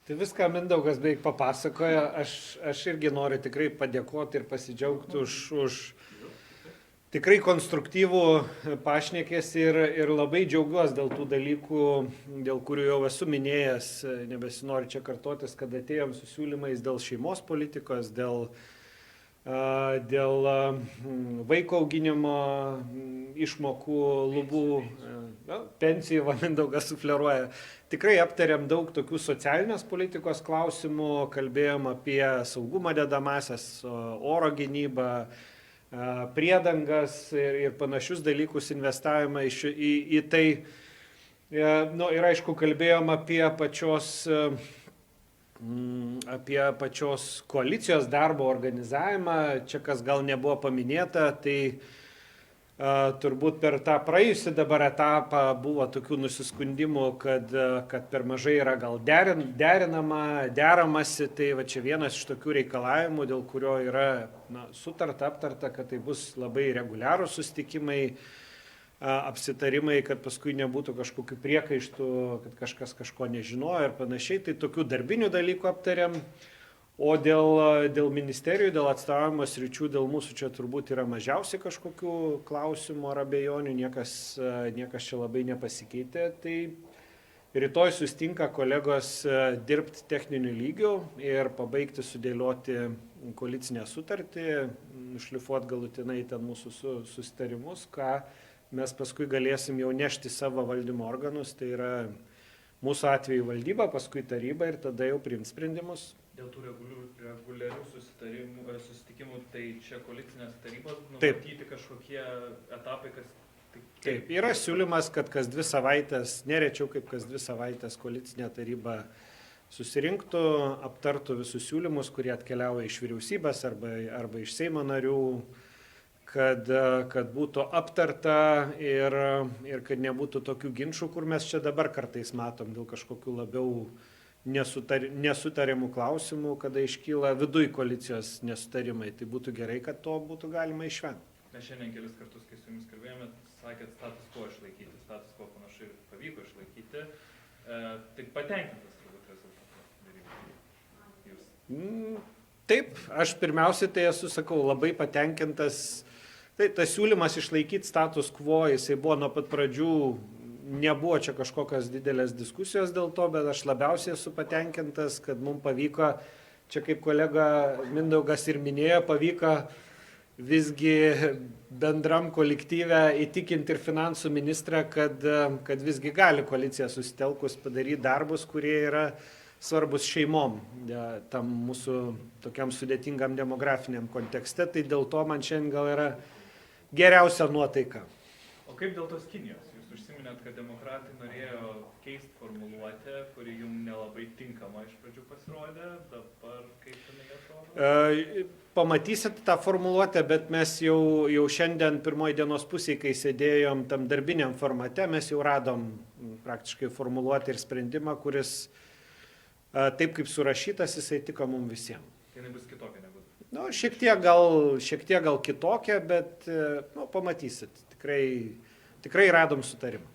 Tai viską Mindaugas beveik papasakojo. Aš irgi noriu tikrai padėkoti ir pasidžiaugti už tikrai konstruktyvų pašnekesį ir labai džiaugiuosi dėl tų dalykų, dėl kurių jau esu minėjęs, nebesinori čia kartotis, kad atėjom su siūlymais dėl šeimos politikos, dėl vaiko auginimo išmokų, lubų, pensijų, Mindaugas sufleruoja. Tikrai aptarėm daug tokių socialinės politikos klausimų, kalbėjom apie saugumo dedamąsias, oro gynybą, priedangas ir panašius dalykus, investavimą į tai. Ir aišku, kalbėjom apie pačios koalicijos darbo organizavimą. Čia kas gal nebuvo paminėta, tai turbūt per tą praėjusį dabar etapą buvo tokių nusiskundimų, kad per mažai yra gal deramasi. Tai va čia vienas iš tokių reikalavimų, dėl kurio yra sutarta, aptarta, kad tai bus labai reguliarūs susitikimai, apsitarimai, kad paskui nebūtų kažkokių priekaištų, kad kažkas kažko nežinojo ir panašiai. Tai tokių darbinių dalykų aptarėm. O dėl ministerijų, dėl atstovavimo sričių, dėl mūsų čia turbūt yra mažiausiai kažkokių klausimų ar abejonių, niekas čia labai nepasikeitė. Tai rytoj susitinka kolegos dirbti techniniu lygiu ir pabaigti sudėlioti koalicinę sutartį, šlifuoti galutinai ten mūsų susitarimus, ką mes paskui galėsim jau nešti savo valdymo organus, tai yra mūsų atveju valdyba, paskui taryba ir tada jau priims sprendimus. Dėl tų reguliarių susitikimų, tai čia koalicinės tarybos numatyti kažkokie etapai, kas... Taip, yra siūlymas, kad kas 2 savaitės, nerečiau kaip kas 2 savaitės koalicinė taryba susirinktų, aptartų visus siūlymus, kurie atkeliauja iš vyriausybės arba iš Seimo narių, kad būtų aptarta ir kad nebūtų tokių ginčų, kur mes čia dabar kartais matom dėl kažkokių labiau nesutarimų klausimų, kada iškyla viduj koalicijos nesutarimai. Tai būtų gerai, kad to būtų galima išvengti. Mes šiandien kelis kartus, kai su jumis kalbėjome, sakėt status quo išlaikyti. Status quo panašu ir pavyko išlaikyti. Tai patenkintas turbūt rezultatas. Taip, aš pirmiausiai tai esu, sakau, labai patenkintas. Tai tas siūlymas išlaikyti status quo, jisai buvo nuo pat pradžių. Nebuvo čia kažkokios didelės diskusijos dėl to, bet aš labiausiai esu patenkintas, kad mums pavyko, čia kaip kolega Mindaugas ir minėjo, pavyko visgi bendram kolektyve įtikinti ir finansų ministrą, kad visgi gali koalicija susitelkus padaryti darbus, kurie yra svarbus šeimom, tam mūsų tokiam sudėtingam demografiniam kontekste. Tai dėl to man šiandien gal yra geriausia nuotaika. O kaip dėl tos Kinijos? Užsiminėt, kad demokratai norėjo keisti formuluotę, kuri jums nelabai tinkama iš pradžių pasirodė, dabar kaip jinai atrodo? Pamatysit tą formuluotę, bet mes jau šiandien pirmoji dienos pusėje, kai sėdėjom tam darbiniam formate, mes jau radom praktiškai formuluotę ir sprendimą, kuris taip kaip surašytas, jisai tiko mums visiems. Tai jinai bus kitokia negu? Šiek tiek gal kitokia, bet pamatysit, tikrai radom sutarimą.